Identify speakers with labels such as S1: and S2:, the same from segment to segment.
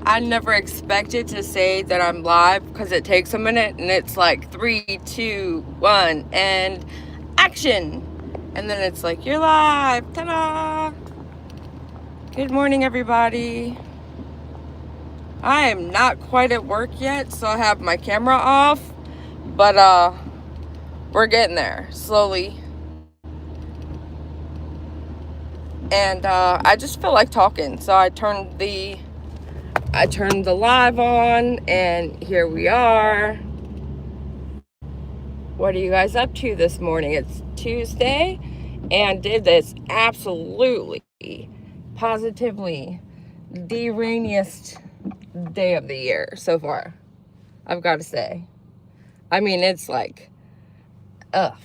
S1: I never expected to say that I'm live because it takes a minute and it's like 3, 2, 1, and action. And then it's like, you're live. Ta-da! Good morning, everybody. I am not quite at work yet, so I have my camera off, but we're getting there slowly. And I just feel like talking, so I turned the live on, and here we are. What are you guys up to this morning? It's Tuesday, and it is absolutely, positively the rainiest day of the year so far, I've got to say. I mean, it's like, ugh.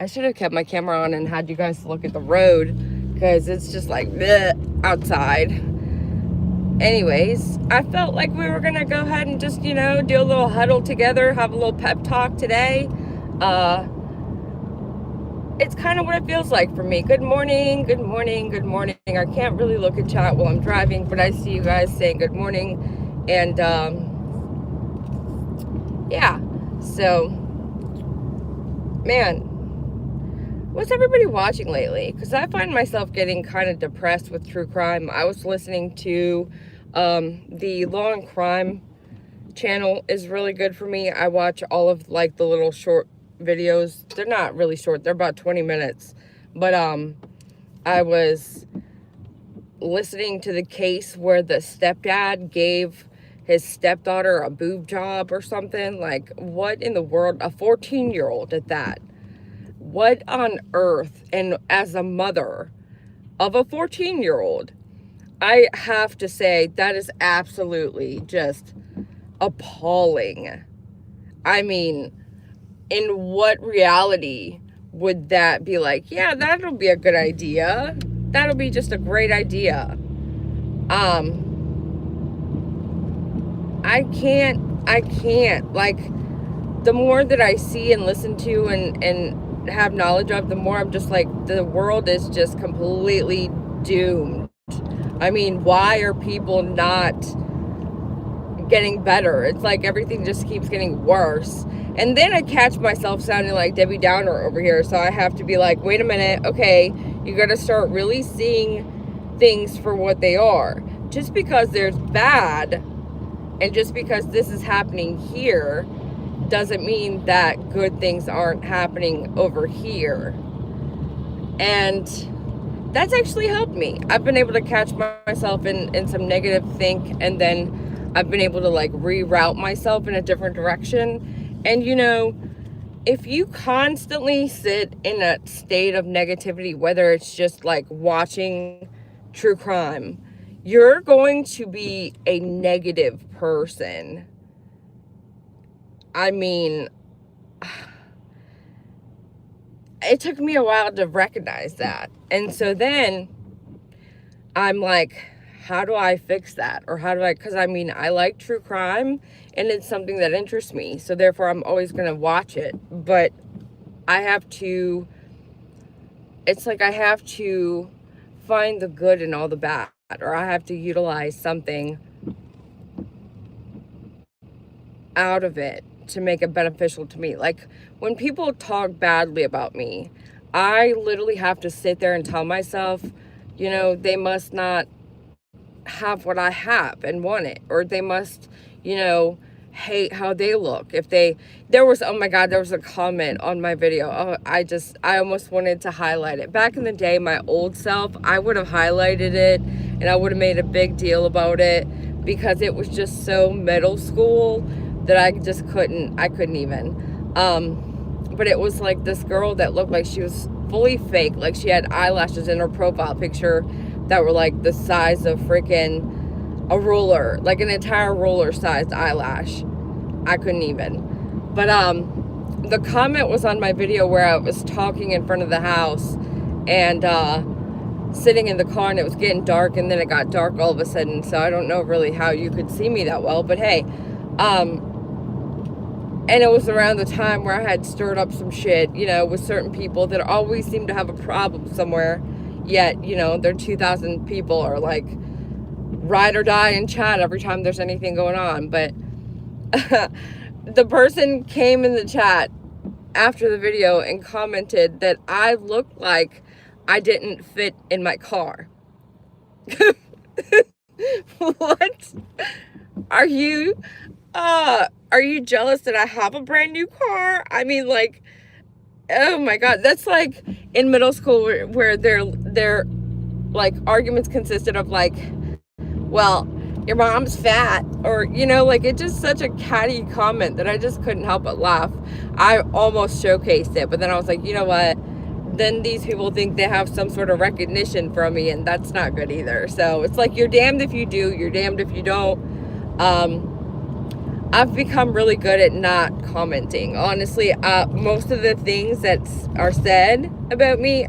S1: I should have kept my camera on and had you guys look at the road, because it's just like bleh, outside. Anyways, I felt like we were going to go ahead and just, do a little huddle together, have a little pep talk today. It's kind of what it feels like for me. Good morning, good morning, good morning. I can't really look at chat while I'm driving, but I see you guys saying good morning. And, yeah. So, man, what's everybody watching lately? Because I find myself getting kind of depressed with true crime. I was listening to the Law and Crime channel is really good for me. I watch all of like the little short videos. They're not really short. They're about 20 minutes. But I was listening to the case where the stepdad gave his stepdaughter a boob job or something. Like, what in the world? A 14-year-old at that. What on earth? And as a mother of a 14-year-old, I have to say that is absolutely just appalling. I mean, in what reality would that be like, yeah, that'll be a good idea. That'll be just a great idea. I can't, like, the more that I see and listen to and have knowledge of, the more I'm just like, the world is just completely doomed. I mean, why are people not getting better? It's like everything just keeps getting worse. And then I catch myself sounding like Debbie Downer over here, so I have to be like, wait a minute, okay, you gotta start really seeing things for what they are. Just because there's bad and just because this is happening here doesn't mean that good things aren't happening over here. And that's actually helped me. I've been able to catch myself in some negative think, and then I've been able to like reroute myself in a different direction. And if you constantly sit in a state of negativity, whether it's just like watching true crime, you're going to be a negative person. I mean, it took me a while to recognize that. And so then I'm like, how do I fix that? Or how do I, because I mean, I like true crime and it's something that interests me. So therefore I'm always going to watch it. But I have to, it's like I have to find the good in all the bad, or I have to utilize something out of it to make it beneficial to me. Like, when people talk badly about me, I literally have to sit there and tell myself, they must not have what I have and want it, or they must, hate how they look. There was a comment on my video. Oh, I almost wanted to highlight it. Back in the day, my old self, I would have highlighted it and I would have made a big deal about it, because it was just so middle school that I couldn't even. But it was like this girl that looked like she was fully fake. Like, she had eyelashes in her profile picture that were like the size of freaking a ruler, like an entire ruler sized eyelash. I couldn't even. But the comment was on my video where I was talking in front of the house and sitting in the car, and it was getting dark, and then it got dark all of a sudden, so I don't know really how you could see me that well, but hey, and it was around the time where I had stirred up some shit, with certain people that always seem to have a problem somewhere, yet, their 2,000 people are like ride or die in chat every time there's anything going on. But the person came in the chat after the video and commented that I looked like I didn't fit in my car. What? Are you jealous that I have a brand new car? I mean, like, oh my God, that's like in middle school where their like arguments consisted of like, well, your mom's fat, or, you know, like, it's just such a catty comment that I just couldn't help but laugh. I almost showcased it, but then I was like, you know what? Then these people think they have some sort of recognition from me, and that's not good either. So it's like, you're damned if you do, you're damned if you don't. I've become really good at not commenting. Honestly, most of the things that are said about me,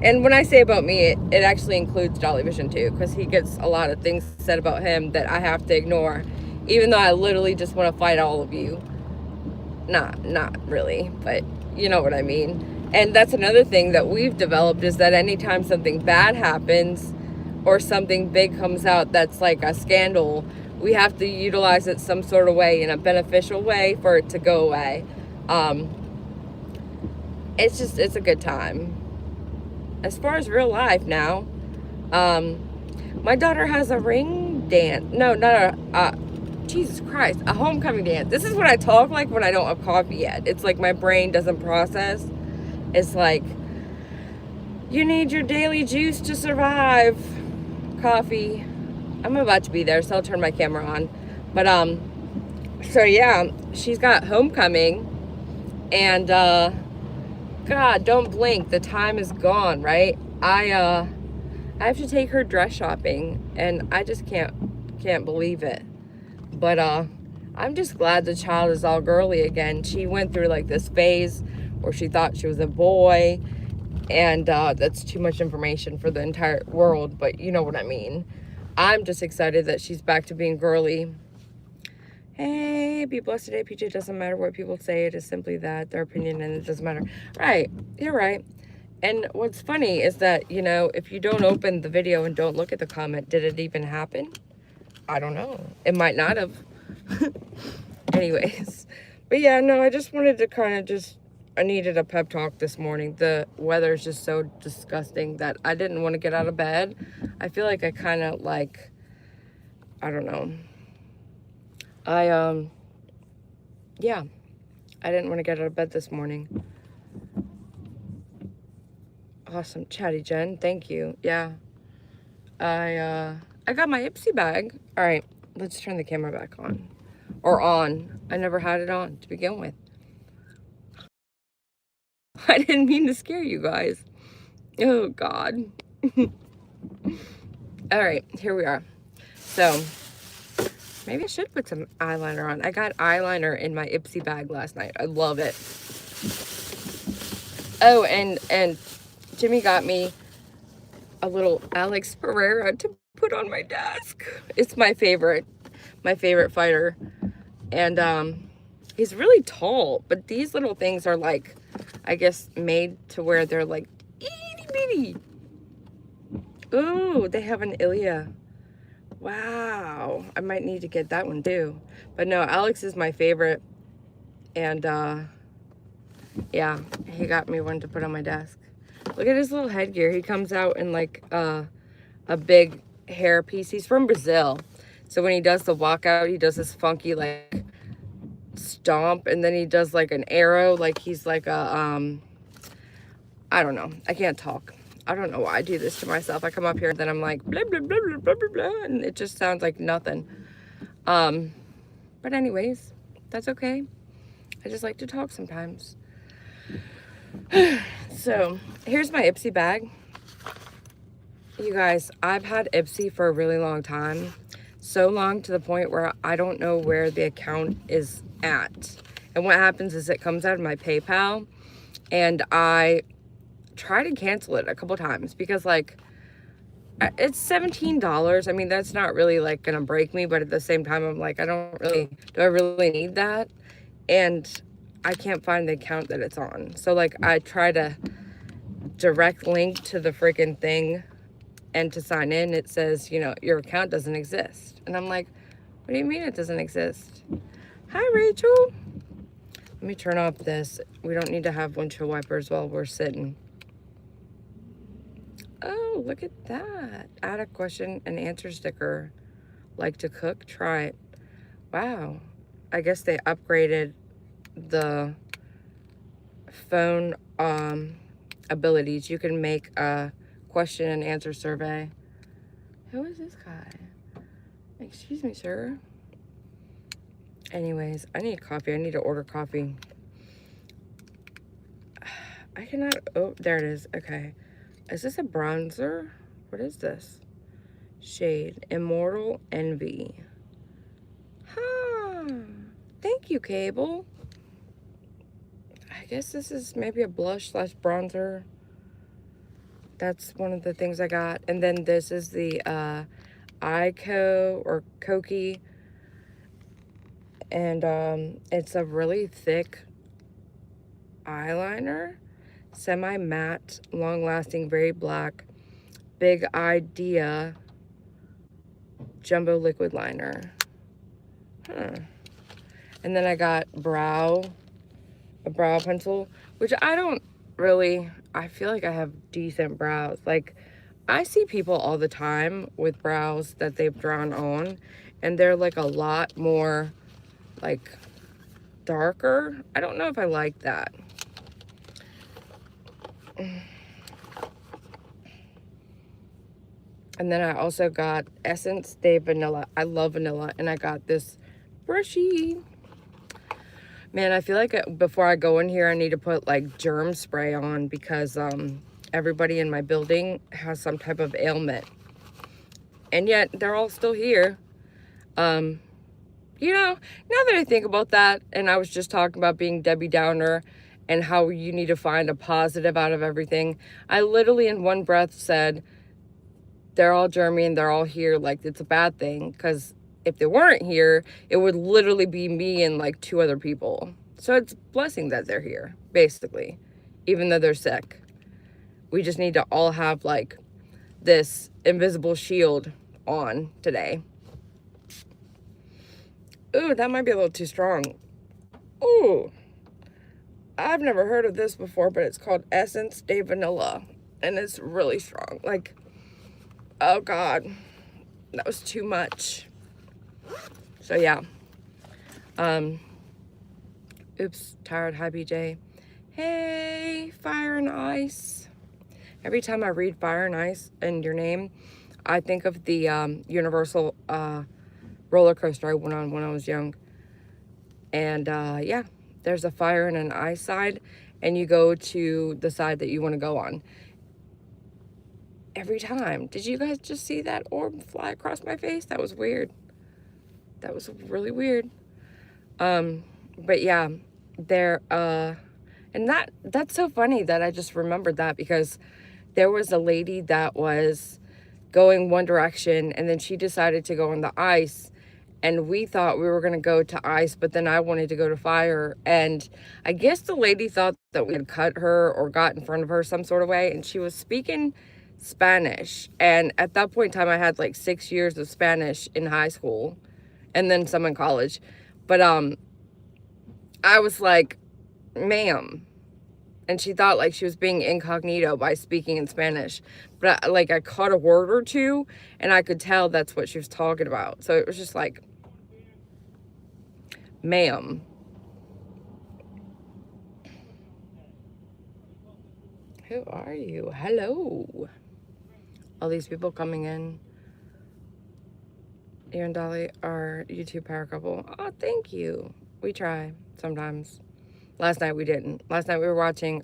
S1: and when I say about me, it actually includes Dolly Vision too, because he gets a lot of things said about him that I have to ignore, even though I literally just want to fight all of you. Not really, but you know what I mean. And that's another thing that we've developed, is that anytime something bad happens or something big comes out that's like a scandal, we have to utilize it some sort of way, in a beneficial way, for it to go away. It's a good time. As far as real life now, my daughter has a ring dance. No, not a, Jesus Christ, a homecoming dance. This is what I talk like when I don't have coffee yet. It's like my brain doesn't process. It's like, you need your daily juice to survive. Coffee. I'm about to be there, so I'll turn my camera on. But, so yeah, she's got homecoming, and, God, don't blink. The time is gone, right? I have to take her dress shopping, and I just can't believe it. But, I'm just glad the child is all girly again. She went through like this phase where she thought she was a boy, and, that's too much information for the entire world, but you know what I mean. I'm just excited that she's back to being girly. Hey, be blessed today, PJ. It doesn't matter what people say. It is simply that, their opinion, and it doesn't matter. Right. You're right. And what's funny is that, you know, if you don't open the video and don't look at the comment, did it even happen? I don't know. It might not have. Anyways. But yeah, no, I just wanted to kind of I needed a pep talk this morning. The weather is just so disgusting that I didn't want to get out of bed. I feel like I kind of like, I don't know. Yeah, I didn't want to get out of bed this morning. Awesome. Chatty Jen, thank you. Yeah. I got my Ipsy bag. All right, let's turn the camera back on. Or on. I never had it on to begin with. I didn't mean to scare you guys. Oh, God. All right, here we are. So, maybe I should put some eyeliner on. I got eyeliner in my Ipsy bag last night. I love it. Oh, and Jimmy got me a little Alex Pereira to put on my desk. It's my favorite fighter. And he's really tall, but these little things are like, I guess, made to where they're like itty bitty. Ooh, they have an Ilya. Wow, I might need to get that one too. But no, Alex is my favorite. And yeah, he got me one to put on my desk. Look at his little headgear. He comes out in like a big hair piece. He's from Brazil. So when he does the walkout, he does this funky like stomp, and then he does like an arrow, like he's like a I don't know. I can't talk. I don't know why I do this to myself. I come up here and then I'm like blah blah blah blah blah blah blah, and it just sounds like nothing. But anyways, that's okay. I just like to talk sometimes. So here's my Ipsy bag. You guys, I've had Ipsy for a really long time. So long to the point where I don't know where the account is at. And what happens is it comes out of my PayPal, and I try to cancel it a couple times because like it's $17. I mean, that's not really like gonna break me, but at the same time I'm like, do I really need that? And I can't find the account that it's on. So like I try to direct link to the freaking thing And to sign in, it says, you know, your account doesn't exist. And I'm like, what do you mean it doesn't exist? Hi, Rachel. Let me turn off this. We don't need to have windshield wipers while we're sitting. Oh, look at that. Add a question and answer sticker. Like to cook? Try it. Wow. I guess they upgraded the phone abilities. You can make a question and answer survey. Who is this guy? Excuse me, sir. Anyways, I need coffee. I need to order coffee. I cannot. Oh, there it is. Okay. Is this a bronzer? What is this? Shade. Immortal Envy. Huh. Thank you, Cable. I guess this is maybe a blush / bronzer. That's one of the things I got. And then this is the Ico or Koki. And it's a really thick eyeliner. Semi-matte, long-lasting, very black. Big Idea Jumbo Liquid Liner. Huh. And then I got a brow pencil, which I don't really, I feel like I have decent brows. Like, I see people all the time with brows that they've drawn on, and they're like a lot more like darker. I don't know if I like that. And then I also got Essence de Vanilla. I love vanilla, and I got this brushy. Man, I feel like before I go in here, I need to put like germ spray on because everybody in my building has some type of ailment. And yet they're all still here. You know, now that I think about that, and I was just talking about being Debbie Downer and how you need to find a positive out of everything, I literally in one breath said, they're all germy and they're all here, like it's a bad thing, because if they weren't here, it would literally be me and like 2 other people. So it's a blessing that they're here, basically, even though they're sick. We just need to all have like this invisible shield on today. Ooh, that might be a little too strong. Ooh, I've never heard of this before, but it's called Essence de Vanilla, and it's really strong. Like, oh God, that was too much. So yeah. Oops, tired. Hi, BJ. Hey, Fire and Ice. Every time I read Fire and Ice and your name, I think of the Universal roller coaster I went on when I was young. And yeah, there's a fire and an ice side, and you go to the side that you want to go on. Every time. Did you guys just see that orb fly across my face? That was weird. That was really weird. But yeah, there, and that's so funny that I just remembered that, because there was a lady that was going one direction, and then she decided to go on the ice, and we thought we were going to go to ice, but then I wanted to go to fire, and I guess the lady thought that we had cut her or got in front of her some sort of way, and she was speaking Spanish, and at that point in time, I had like 6 years of Spanish in high school, and then some in college, but I was like, ma'am. And she thought like she was being incognito by speaking in Spanish. But I caught a word or two, and I could tell that's what she was talking about. So it was just like, ma'am. Who are you? Hello. All these people coming in. You and Dolly are YouTube power couple. Oh, thank you. We try sometimes. Last night we didn't. Last night we were watching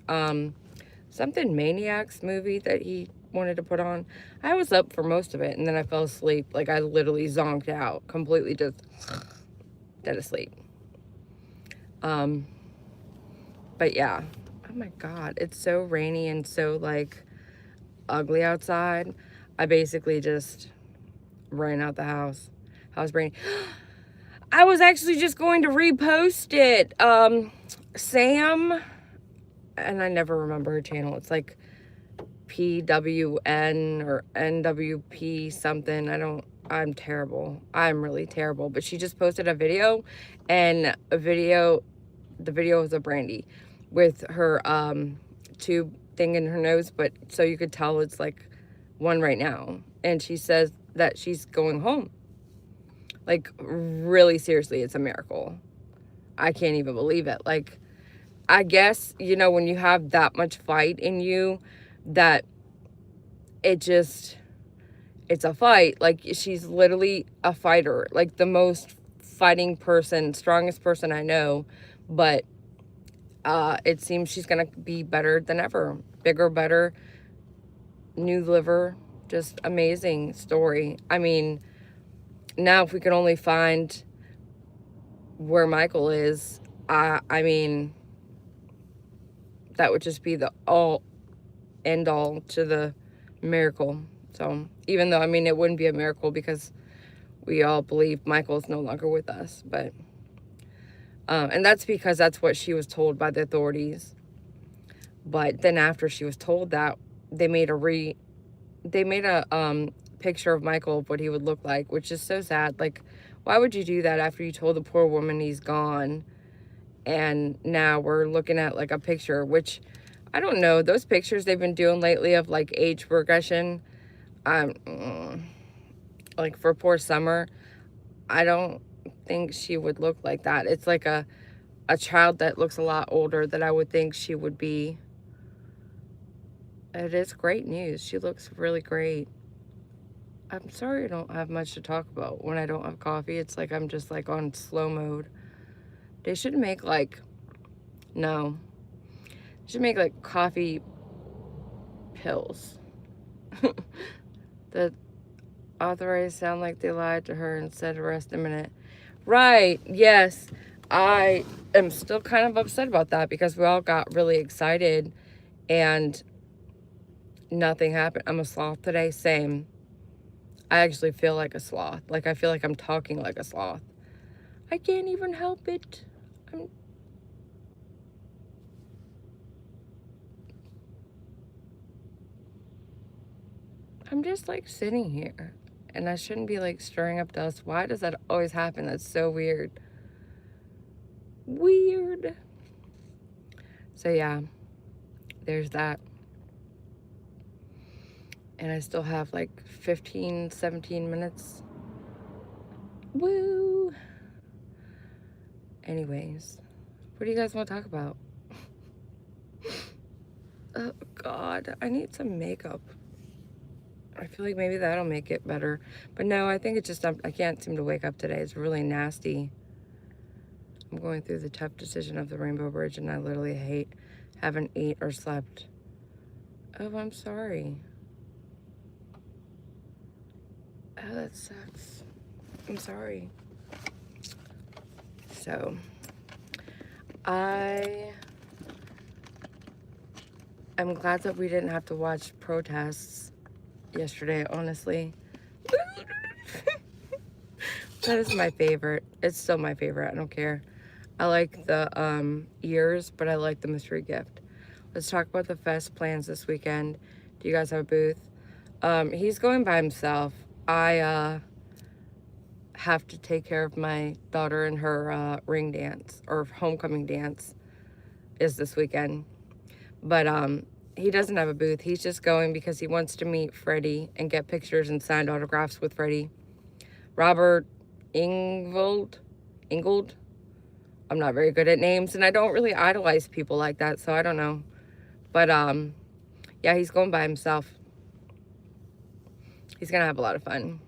S1: something Maniacs movie that he wanted to put on. I was up for most of it, and then I fell asleep. Like, I literally zonked out. Completely just dead asleep. But yeah. Oh my God. It's so rainy and so, like, ugly outside. I basically just ran out the house. House raining. I was actually just going to repost it. Sam, and I never remember her channel. It's like PWN or NWP something. I'm terrible. I'm really terrible. But she just posted a video, and the video was of Brandy with her tube thing in her nose, but so you could tell it's like one right now. And she says that she's going home. Like, really seriously, it's a miracle. I can't even believe it. Like, I guess, you know, when you have that much fight in you, that it's a fight. Like, she's literally a fighter, like the most fighting person, strongest person I know. But it seems she's gonna be better than ever, bigger, better, new liver, just amazing story. I mean, now if we could only find where Michael is, I mean, that would just be the all end all to the miracle. So even though, I mean, it wouldn't be a miracle because we all believe Michael's no longer with us, but and that's because that's what she was told by the authorities. But then after she was told that, they made a picture of Michael of what he would look like, which is so sad. Like, why would you do that after you told the poor woman he's gone? And now we're looking at like a picture, which I don't know, those pictures they've been doing lately of like age progression, like for poor Summer, I don't think she would look like that. It's like a child that looks a lot older that I would think she would be. It is great news. She looks really great. I'm sorry I don't have much to talk about when I don't have coffee. It's like I'm just like on slow mode. They should make like, no. They should make like coffee pills. The authorized sound like they lied to her and said arrest imminent. Right, yes. I am still kind of upset about that because we all got really excited and nothing happened. I'm a sloth today, same. I actually feel like a sloth. Like, I feel like I'm talking like a sloth. I can't even help it. I'm just like sitting here and I shouldn't be like stirring up dust. Why does that always happen? That's so weird. Weird. So yeah, there's that. And I still have like 15, 17 minutes. Woo. Anyways, what do you guys want to talk about? Oh God, I need some makeup. I feel like maybe that'll make it better. But no, I think it's just, I can't seem to wake up today. It's really nasty. I'm going through the tough decision of the Rainbow Bridge and I literally haven't ate or slept. Oh, I'm sorry. Oh, that sucks. I'm sorry. So, I'm glad that we didn't have to watch protests yesterday, honestly. That is my favorite. It's still my favorite. I don't care. I like the ears, but I like the mystery gift. Let's talk about the fest plans this weekend. Do you guys have a booth? He's going by himself. I have to take care of my daughter and her ring dance, or homecoming dance is this weekend. But he doesn't have a booth. He's just going because he wants to meet Freddie and get pictures and signed autographs with Freddie. Robert Ingold. I'm not very good at names, and I don't really idolize people like that, so I don't know. But yeah, he's going by himself. He's gonna have a lot of fun.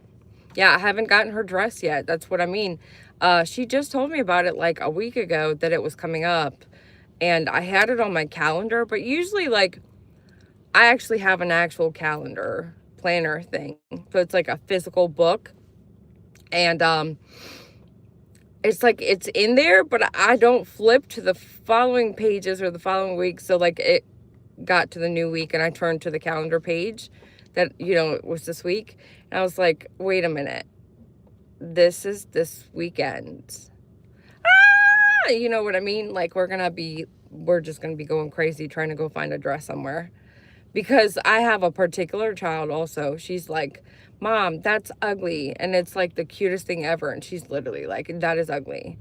S1: Yeah, I haven't gotten her dress yet. That's what I mean. She just told me about it like a week ago that it was coming up, and I had it on my calendar, but usually like I actually have an actual calendar planner thing. So it's like a physical book, and it's like it's in there, but I don't flip to the following pages or the following week. So like it got to the new week and I turned to the calendar page that, you know, it was this week. And I was like, wait a minute. This is this weekend. Ah, you know what I mean? Like we're just going to be going crazy trying to go find a dress somewhere. Because I have a particular child also. She's like, Mom, that's ugly. And it's like the cutest thing ever. And she's literally like, that is ugly.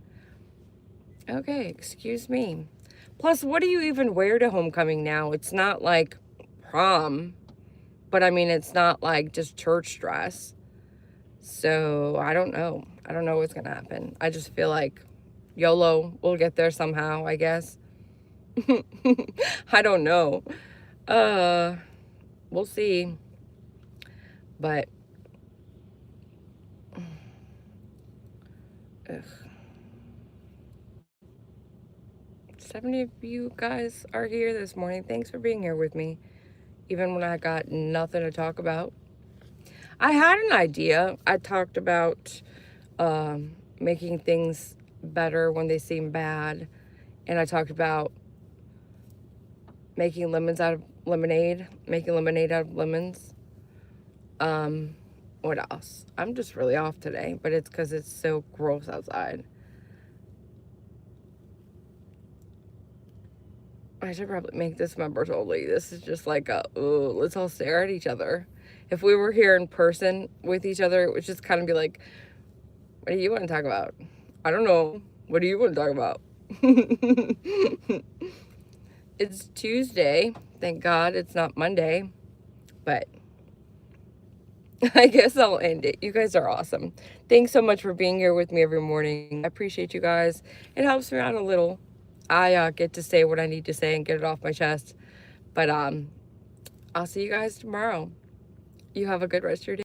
S1: Okay, excuse me. Plus, what do you even wear to homecoming now? It's not like prom, but I mean, it's not like just church dress. So I don't know. I don't know what's going to happen. I just feel like YOLO, we'll get there somehow, I guess. I don't know. We'll see. But ugh. 70 of you guys are here this morning. Thanks for being here with me, even when I got nothing to talk about. I had an idea. I talked about making things better when they seem bad, and I talked about making lemons out of lemonade, making lemonade out of lemons. What else? I'm just really off today, but it's because it's so gross outside. I should probably make this members only. This is just like let's all stare at each other. If we were here in person with each other, it would just kind of be like, what do you want to talk about? I don't know. What do you want to talk about? It's Tuesday. Thank God it's not Monday. But I guess I'll end it. You guys are awesome. Thanks so much for being here with me every morning. I appreciate you guys. It helps me out a little. I get to say what I need to say and get it off my chest. But I'll see you guys tomorrow. You have a good rest of your day.